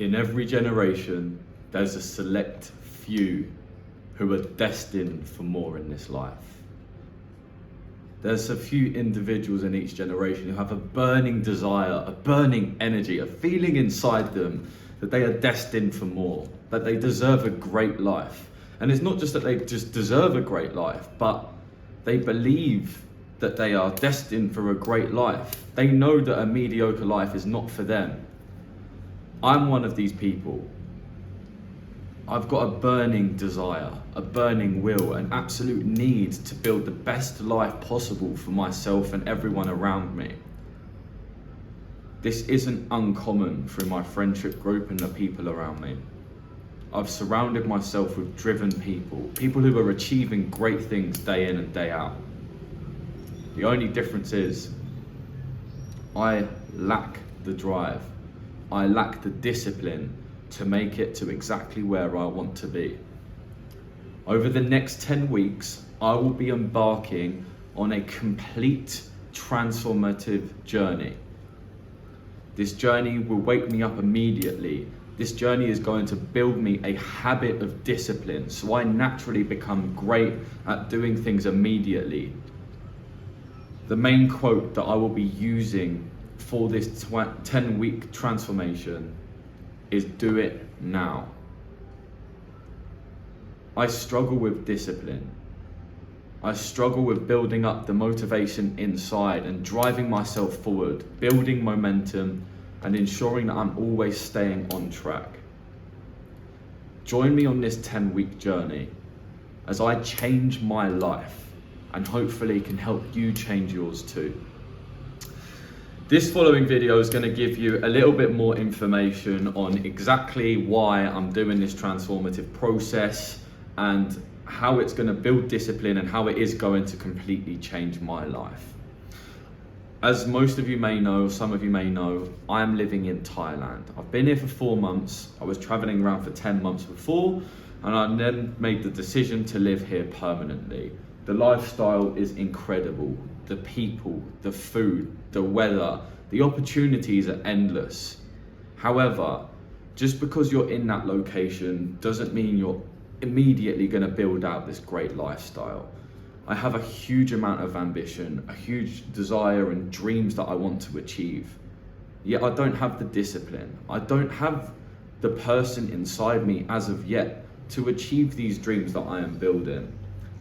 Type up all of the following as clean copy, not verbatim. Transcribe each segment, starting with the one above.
In every generation, there's a select few who are destined for more in this life. There's a few individuals in each generation who have a burning desire, a burning energy, a feeling inside them that they are destined for more, that they deserve a great life. And it's not just that they just deserve a great life, but they believe that they are destined for a great life. They know that a mediocre life is not for them. I'm one of these people. I've got a burning desire, a burning will, an absolute need to build the best life possible for myself and everyone around me. This isn't uncommon through my friendship group and the people around me. I've surrounded myself with driven people, people who are achieving great things day in and day out. The only difference is I lack the drive. I lack the discipline to make it to exactly where I want to be. Over the next 10 weeks, I will be embarking on a complete transformative journey. This journey will wake me up immediately. This journey is going to build me a habit of discipline, so I naturally become great at doing things immediately. The main quote that I will be using for this 10-week transformation is "do it now." I struggle with discipline. I struggle with building up the motivation inside and driving myself forward, building momentum and ensuring that I'm always staying on track. Join me on this 10-week journey as I change my life and hopefully can help you change yours too. This following video is going to give you a little bit more information on exactly why I'm doing this transformative process and how it's going to build discipline and how it is going to completely change my life. As most of you may know, some of you may know, I am living in Thailand. I've been here for 4 months. I was traveling around for 10 months before, and I then made the decision to live here permanently. The lifestyle is incredible. The people, the food, the weather, the opportunities are endless. However, just because you're in that location doesn't mean you're immediately going to build out this great lifestyle. I have a huge amount of ambition, a huge desire and dreams that I want to achieve. Yet I don't have the discipline. I don't have the person inside me as of yet to achieve these dreams that I am building.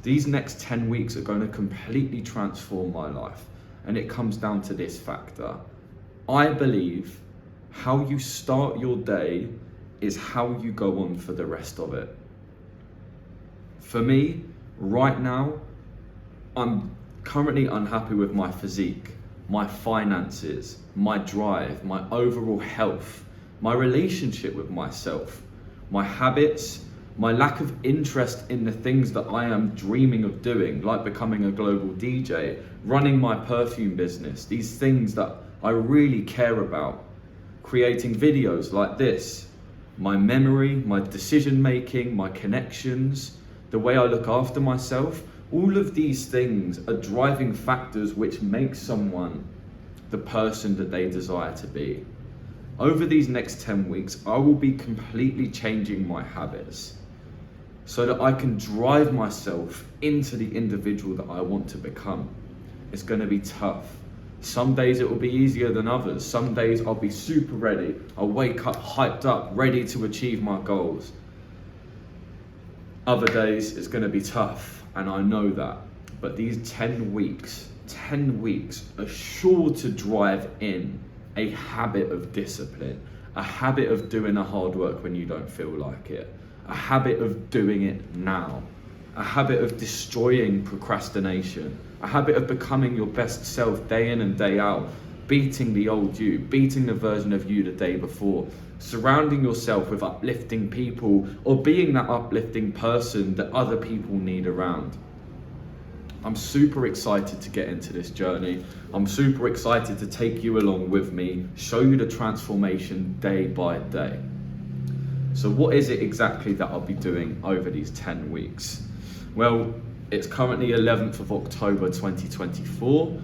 These next 10 weeks are going to completely transform my life. And it comes down to this factor. I believe how you start your day is how you go on for the rest of it. For me, right now, I'm currently unhappy with my physique, my finances, my drive, my overall health, my relationship with myself, my habits, my lack of interest in the things that I am dreaming of doing, like becoming a global DJ, running my perfume business, these things that I really care about, creating videos like this, my memory, my decision making, my connections, the way I look after myself. All of these things are driving factors which make someone the person that they desire to be. Over these next 10 weeks, I will be completely changing my habits so that I can drive myself into the individual that I want to become. It's going to be tough. Some days it will be easier than others. Some days I'll be super ready. I'll wake up hyped up, ready to achieve my goals. Other days it's going to be tough. And I know that, but these 10 weeks are sure to drive in a habit of discipline, a habit of doing the hard work when you don't feel like it, a habit of doing it now, a habit of destroying procrastination, a habit of becoming your best self day in and day out, beating the old you, beating the version of you the day before, surrounding yourself with uplifting people or being that uplifting person that other people need around. I'm super excited to get into this journey. I'm super excited to take you along with me, show you the transformation day by day. So what is it exactly that I'll be doing over these 10 weeks? Well, it's currently 11th of October 2024.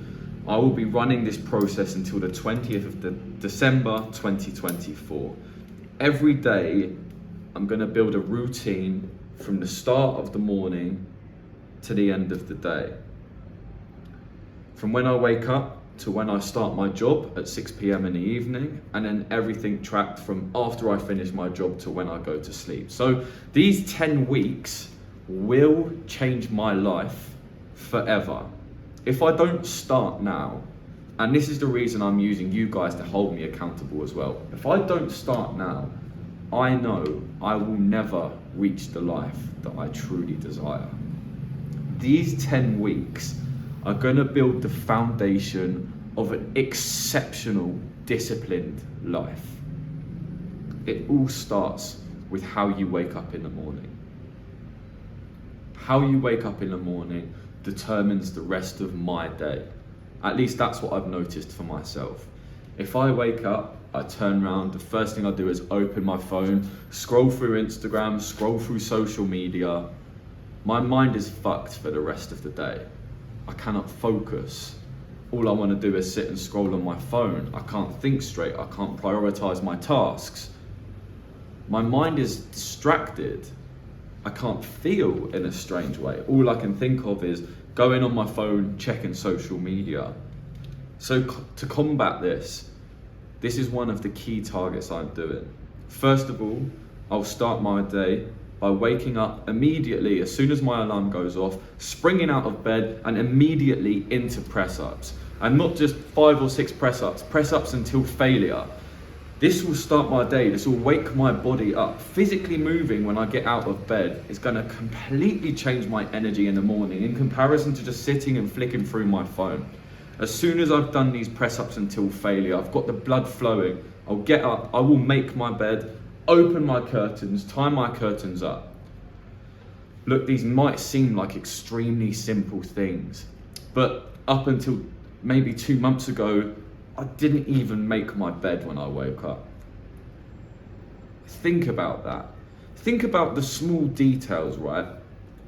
I will be running this process until the 20th of December 2024. Every day, I'm gonna build a routine from the start of the morning to the end of the day. From when I wake up to when I start my job at 6 p.m. in the evening, and then everything tracked from after I finish my job to when I go to sleep. So these 10 weeks will change my life forever. If I don't start now, and this is the reason I'm using you guys to hold me accountable as well. If I don't start now, I know I will never reach the life that I truly desire. These 10 weeks are gonna build the foundation of an exceptional, disciplined life. It all starts with how you wake up in the morning. How you wake up in the morning determines the rest of my day. At least that's what I've noticed for myself. If I wake up, I turn around, the first thing I do is open my phone, scroll through Instagram, scroll through social media. My mind is fucked for the rest of the day. I cannot focus. All I want to do is sit and scroll on my phone. I can't think straight. I can't prioritize my tasks. My mind is distracted. I can't feel in a strange way. All I can think of is going on my phone, checking social media. So to combat this is one of the key targets I'm doing. First of all, I'll start my day by waking up immediately as soon as my alarm goes off, springing out of bed and immediately into press-ups. And not just 5 or 6 press-ups until failure. This will start my day, this will wake my body up. Physically moving when I get out of bed is gonna completely change my energy in the morning in comparison to just sitting and flicking through my phone. As soon as I've done these press-ups until failure, I've got the blood flowing, I'll get up, I will make my bed, open my curtains, tie my curtains up. Look, these might seem like extremely simple things, but up until maybe 2 months ago, I didn't even make my bed when I woke up. Think about that. Think about the small details, right?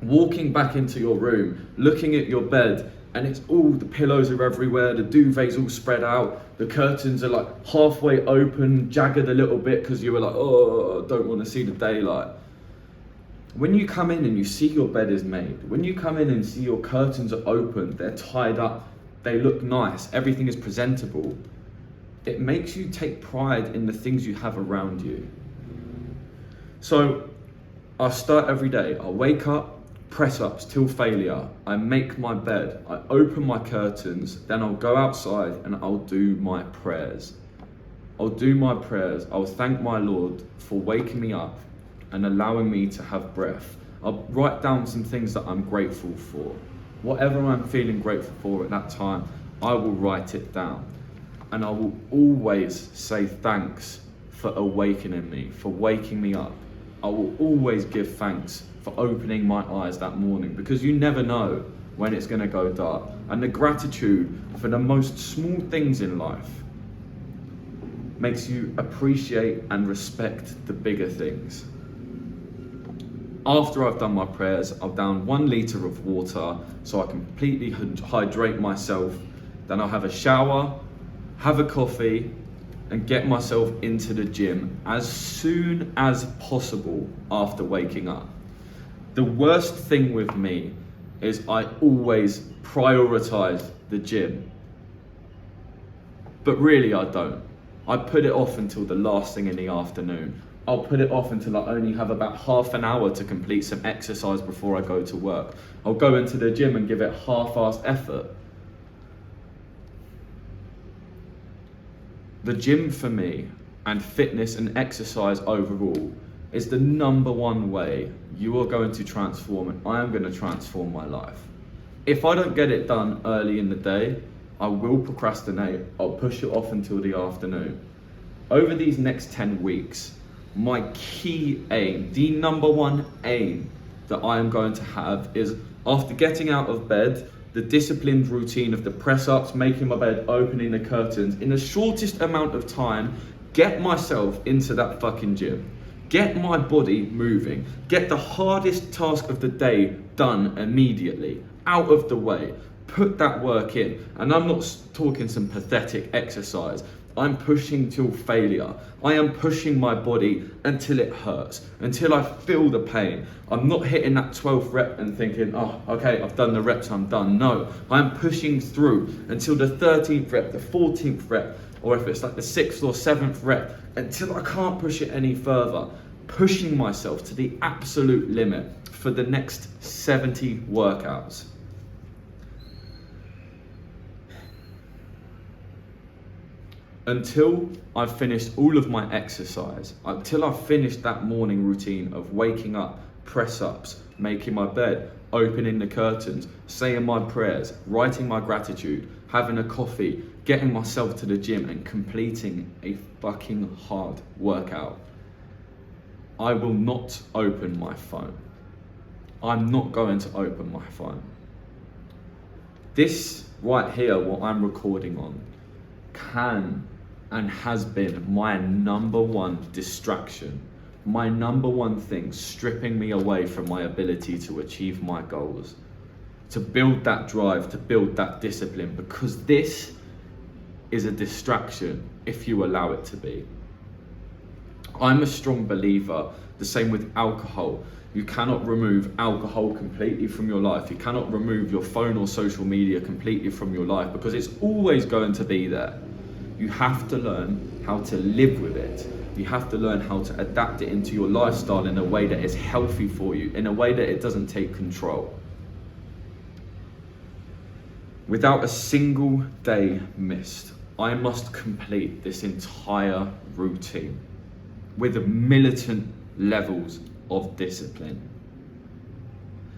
Walking back into your room, looking at your bed, and it's all, the pillows are everywhere, the duvet's all spread out, the curtains are like halfway open, jagged a little bit because you were like, oh, I don't want to see the daylight. When you come in and you see your bed is made, when you come in and see your curtains are open, they're tied up, they look nice, everything is presentable, it makes you take pride in the things you have around you. So I start every day, I wake up, press-ups till failure, I make my bed, I open my curtains, then I'll go outside and I'll do my prayers. I'll do my prayers, I'll thank my Lord for waking me up and allowing me to have breath. I'll write down some things that I'm grateful for. Whatever I'm feeling grateful for at that time, I will write it down. And I will always say thanks for awakening me, for waking me up. I will always give thanks for opening my eyes that morning, because you never know when it's gonna go dark. And the gratitude for the most small things in life makes you appreciate and respect the bigger things. After I've done my prayers, I'll down 1 litre of water so I completely hydrate myself. Then I'll have a shower, have a coffee, and get myself into the gym as soon as possible after waking up. The worst thing with me is I always prioritize the gym. But really I don't. I put it off until the last thing in the afternoon. I'll put it off until I only have about half an hour to complete some exercise before I go to work. I'll go into the gym and give it half-assed effort. The gym for me, and fitness and exercise overall, is the #1 way you are going to transform, and I am going to transform my life. If I don't get it done early in the day, I will procrastinate. I'll push it off until the afternoon. Over these next 10 weeks, my key aim, the #1 aim that I am going to have is, after getting out of bed, the disciplined routine of the press-ups, making my bed, opening the curtains, in the shortest amount of time, get myself into that fucking gym. Get my body moving. Get the hardest task of the day done immediately, out of the way. Put that work in. And I'm not talking some pathetic exercise. I'm pushing till failure. I am pushing my body until it hurts, until I feel the pain. I'm not hitting that 12th rep and thinking, oh, okay, I've done the reps, I'm done. No, I'm pushing through until the 13th rep, the 14th rep, or if it's like the 6th or 7th rep, until I can't push it any further. Pushing myself to the absolute limit for the next 70 workouts. Until I've finished all of my exercise, until I've finished that morning routine of waking up, press-ups, making my bed, opening the curtains, saying my prayers, writing my gratitude, having a coffee, getting myself to the gym and completing a fucking hard workout, I will not open my phone. I'm not going to open my phone. This right here, what I'm recording on, can and has been my number one distraction, my number one thing stripping me away from my ability to achieve my goals, to build that drive, to build that discipline, because this is a distraction if you allow it to be. I'm a strong believer, the same with alcohol. You cannot remove alcohol completely from your life. You cannot remove your phone or social media completely from your life because it's always going to be there. You have to learn how to live with it. You have to learn how to adapt it into your lifestyle in a way that is healthy for you, in a way that it doesn't take control. Without a single day missed, I must complete this entire routine with militant levels of discipline.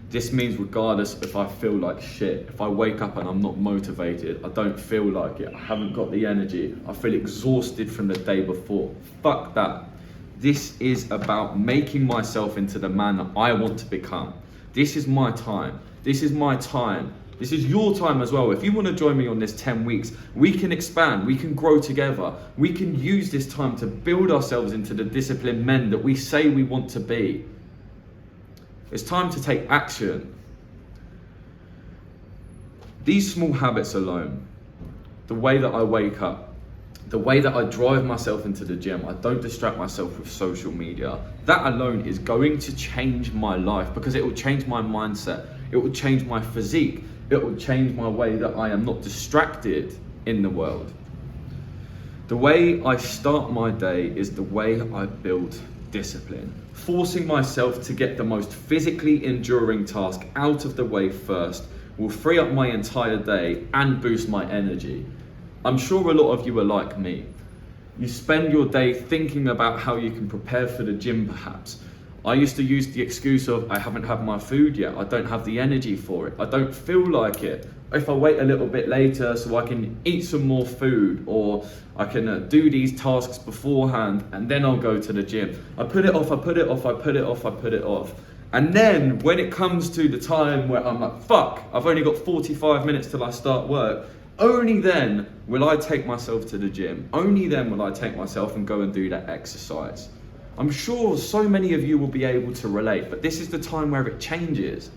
This means regardless if I feel like shit, if I wake up and I'm not motivated, I don't feel like it, I haven't got the energy, I feel exhausted from the day before, fuck that. This is about making myself into the man that I want to become. This is my time. This is my time. This is your time as well. If you want to join me on this 10 weeks, we can expand, we can grow together. We can use this time to build ourselves into the disciplined men that we say we want to be. It's time to take action. These small habits alone, the way that I wake up, the way that I drive myself into the gym, I don't distract myself with social media, that alone is going to change my life because it will change my mindset, it will change my physique, it will change my way that I am not distracted in the world. The way I start my day is the way I build discipline. Forcing myself to get the most physically enduring task out of the way first will free up my entire day and boost my energy. I'm sure a lot of you are like me. You spend your day thinking about how you can prepare for the gym perhaps. I used to use the excuse of I haven't had my food yet, I don't have the energy for it, I don't feel like it. If I wait a little bit later so I can eat some more food, or I can do these tasks beforehand and then I'll go to the gym. I put it off, I put it off, I put it off, I put it off. And then when it comes to the time where I'm like, fuck, I've only got 45 minutes till I start work, only then will I take myself to the gym. Only then will I take myself and go and do that exercise. I'm sure so many of you will be able to relate, but this is the time where it changes.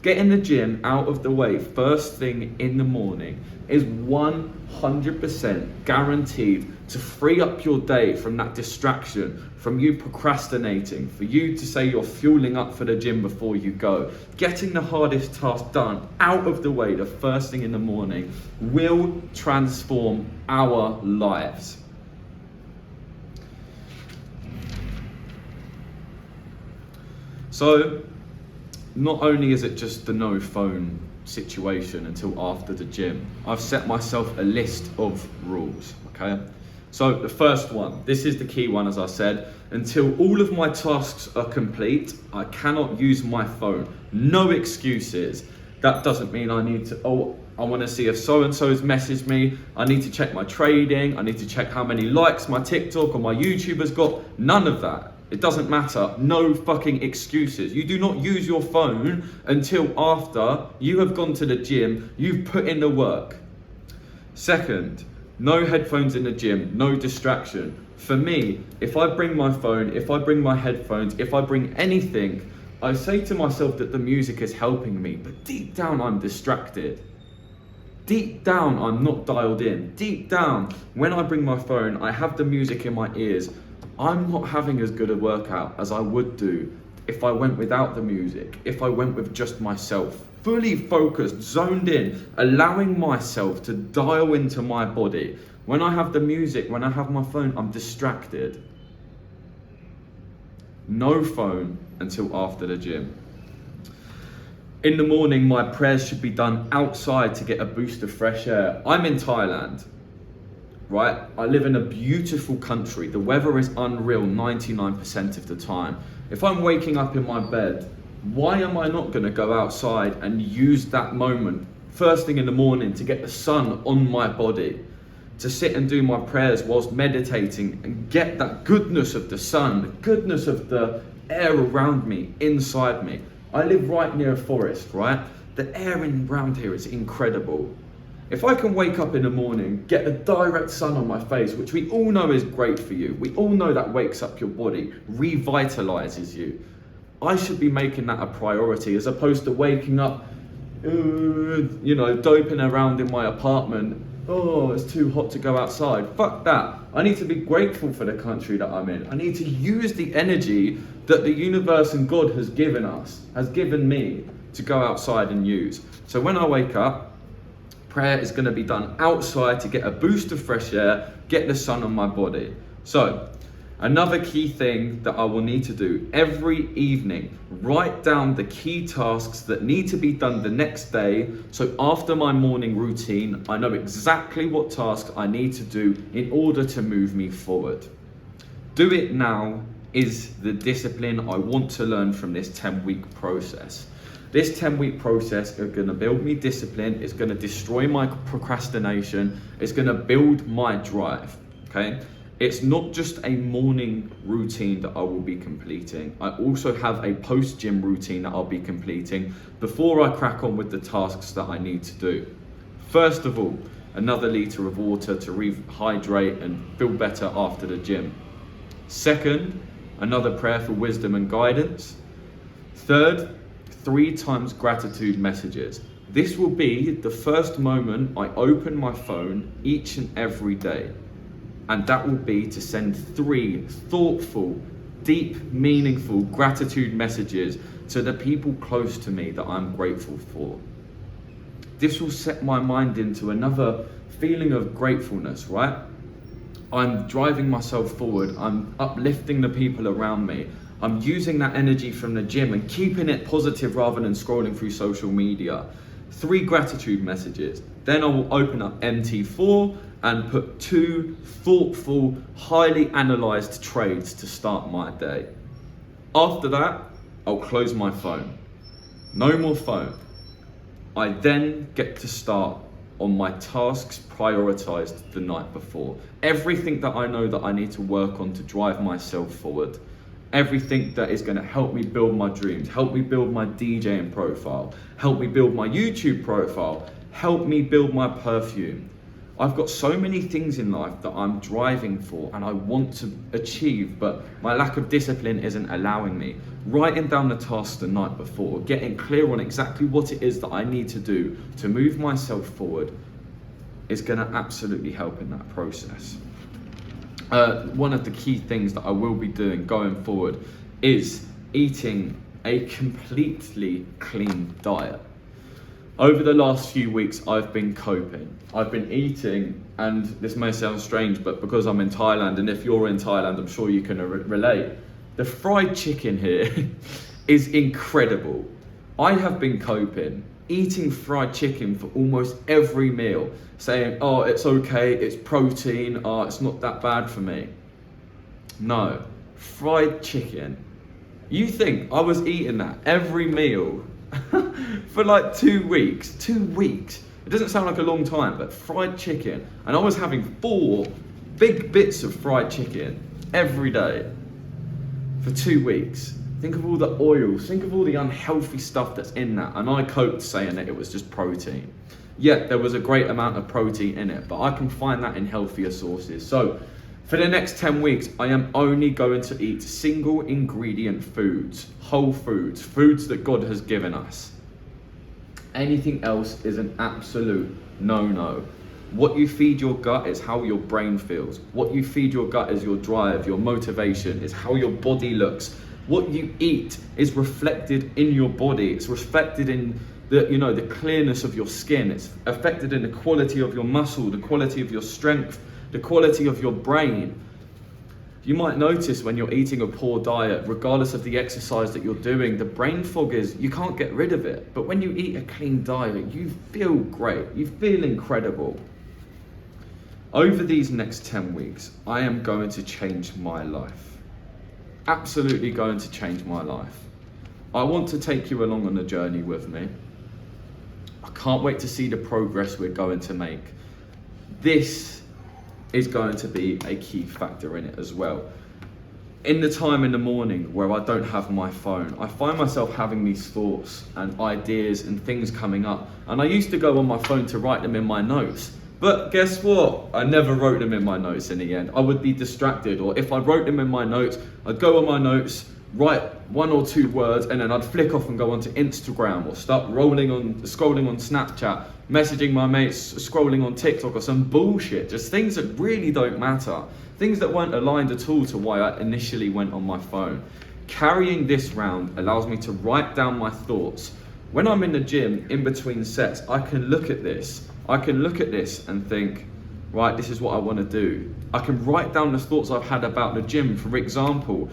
Getting the gym out of the way first thing in the morning is 100% guaranteed to free up your day from that distraction, from you procrastinating, for you to say you're fueling up for the gym before you go. Getting the hardest task done out of the way the first thing in the morning will transform our lives. So, not only is it just the no phone situation until after the gym, I've set myself a list of rules, okay? So the first one, this is the key one as I said, until all of my tasks are complete, I cannot use my phone. No excuses. That doesn't mean I need to, I want to see if so-and-so's messaged me, I need to check my trading, I need to check how many likes my TikTok or my YouTube has got. None of that. It doesn't matter. No fucking excuses. You do not use your phone until after you have gone to the gym, you've put in the work. Second, no headphones in the gym, no distraction. For me, if I bring my phone, if I bring my headphones, if I bring anything, I say to myself that the music is helping me, but deep down I'm distracted. Deep down, I'm not dialed in. Deep down, when I bring my phone, I have the music in my ears. I'm not having as good a workout as I would do if I went without the music, if I went with just myself. Fully focused, zoned in, allowing myself to dial into my body. When I have the music, when I have my phone, I'm distracted. No phone until after the gym. In the morning, my prayers should be done outside to get a boost of fresh air. I'm in Thailand, right? I live in a beautiful country. The weather is unreal 99% of the time. If I'm waking up in my bed, why am I not gonna go outside and use that moment first thing in the morning to get the sun on my body, to sit and do my prayers whilst meditating and get that goodness of the sun, the goodness of the air around me, inside me. I live right near a forest, right? The air around here is incredible. If I can wake up in the morning, get the direct sun on my face, which we all know is great for you. We all know that wakes up your body, revitalizes you. I should be making that a priority as opposed to waking up, doping around in my apartment. Oh, it's too hot to go outside. Fuck that. I need to be grateful for the country that I'm in. I need to use the energy that the universe and God has given us, has given me to go outside and use. So when I wake up, prayer is going to be done outside to get a boost of fresh air, get the sun on my body. So another key thing that I will need to do every evening, write down the key tasks that need to be done the next day. So after my morning routine, I know exactly what tasks I need to do in order to move me forward. Do it now is the discipline I want to learn from this 10-week process. This 10-week process is going to build me discipline, it's going to destroy my procrastination, it's going to build my drive, okay? It's not just a morning routine that I will be completing. I also have a post-gym routine that I'll be completing before I crack on with the tasks that I need to do. First of all, another litre of water to rehydrate and feel better after the gym. Second, another prayer for wisdom and guidance. Third, 3 times gratitude messages. This will be the first moment I open my phone each and every day. And that will be to send 3 thoughtful, deep, meaningful gratitude messages to the people close to me that I'm grateful for. This will set my mind into another feeling of gratefulness, right? I'm driving myself forward, I'm uplifting the people around me, I'm using that energy from the gym and keeping it positive rather than scrolling through social media. 3 gratitude messages. Then I will open up MT4 and put 2 thoughtful, highly analysed trades to start my day. After that, I'll close my phone. No more phone. I then get to start on my tasks prioritised the night before. Everything that I know that I need to work on to drive myself forward. Everything that is going to help me build my dreams, help me build my DJing profile, help me build my YouTube profile, help me build my perfume. I've got so many things in life that I'm driving for and I want to achieve, but my lack of discipline isn't allowing me. Writing down the tasks the night before, getting clear on exactly what it is that I need to do to move myself forward is going to absolutely help in that process. One of the key things that I will be doing going forward is eating a completely clean diet. Over the last few weeks, I've been coping. I've been eating, and this may sound strange, but because I'm in Thailand, and if you're in Thailand, I'm sure you can relate. The fried chicken here is incredible. I have been coping, eating fried chicken for almost every meal, saying, oh, it's okay, it's protein, oh, it's not that bad for me. No, fried chicken. You think I was eating that every meal for like 2 weeks? 2 weeks. It doesn't sound like a long time, but fried chicken. And I was having 4 big bits of fried chicken every day for 2 weeks. Think of all the oils, think of all the unhealthy stuff that's in that. And I coped saying that it was just protein. Yet there was a great amount of protein in it, but I can find that in healthier sources. So for the next 10 weeks, I am only going to eat single ingredient foods, whole foods, foods that God has given us. Anything else is an absolute no-no. What you feed your gut is how your brain feels. What you feed your gut is your drive, your motivation, is how your body looks. What you eat is reflected in your body. It's reflected in the clearness of your skin. It's affected in the quality of your muscle, the quality of your strength, the quality of your brain. You might notice when you're eating a poor diet, regardless of the exercise that you're doing, the brain fog is, you can't get rid of it. But when you eat a clean diet, you feel great. You feel incredible. Over these next 10 weeks, I am going to change my life. Absolutely going to change my life. I want to take you along on a journey with me. I can't wait to see the progress we're going to make. This is going to be a key factor in it as well. In the time in the morning where I don't have my phone, I find myself having these thoughts and ideas and things coming up. And I used to go on my phone to write them in my notes. But guess what? I never wrote them in my notes in the end. I would be distracted, or if I wrote them in my notes, I'd go on my notes, write 1 or 2 words, and then I'd flick off and go onto Instagram or start scrolling on Snapchat, messaging my mates, scrolling on TikTok or some bullshit, just things that really don't matter, things that weren't aligned at all to why I initially went on my phone. Carrying this round allows me to write down my thoughts. When I'm in the gym, in between sets, I can look at this and think, right, this is what I want to do. I can write down the thoughts I've had about the gym. For example,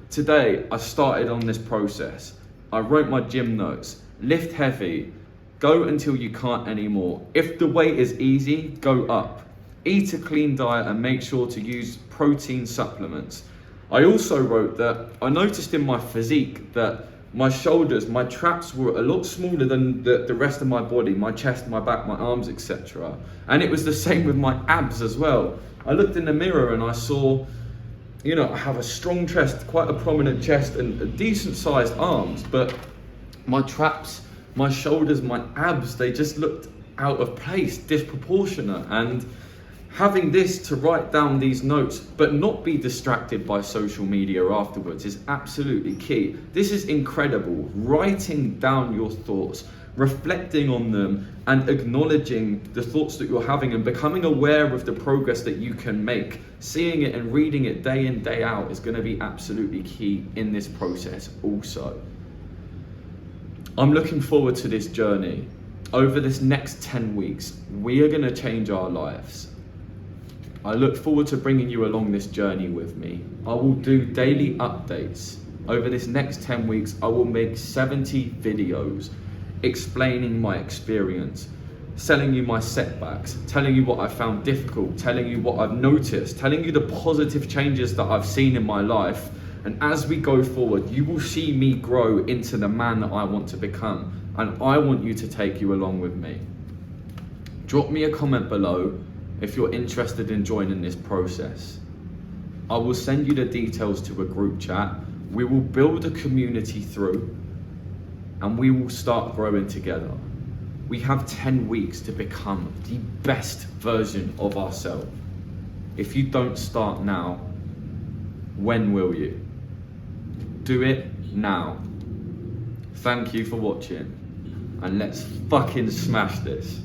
today I started on this process. I wrote my gym notes. Lift heavy, go until you can't anymore. If the weight is easy, go up. Eat a clean diet and make sure to use protein supplements. I also wrote that I noticed in my physique that my shoulders, my traps were a lot smaller than the rest of my body, my chest, my back, my arms, etc. And it was the same with my abs as well. I looked in the mirror and I saw, I have a strong chest, quite a prominent chest and decent sized arms, but my traps, my shoulders, my abs, they just looked out of place, disproportionate. And having this to write down these notes but not be distracted by social media afterwards is absolutely key. This is incredible. Writing down your thoughts, reflecting on them and acknowledging the thoughts that you're having and becoming aware of the progress that you can make. Seeing it and reading it day in, day out is going to be absolutely key in this process also. I'm looking forward to this journey. Over this next 10 weeks, we are going to change our lives. I look forward to bringing you along this journey with me. I will do daily updates. Over this next 10 weeks, I will make 70 videos explaining my experience, telling you my setbacks, telling you what I found difficult, telling you what I've noticed, telling you the positive changes that I've seen in my life. And as we go forward, you will see me grow into the man that I want to become. And I want you to take you along with me. Drop me a comment below if you're interested in joining this process. I will send you the details to a group chat. We will build a community through and we will start growing together. We have 10 weeks to become the best version of ourselves. If you don't start now, when will you? Do it now. Thank you for watching and let's fucking smash this.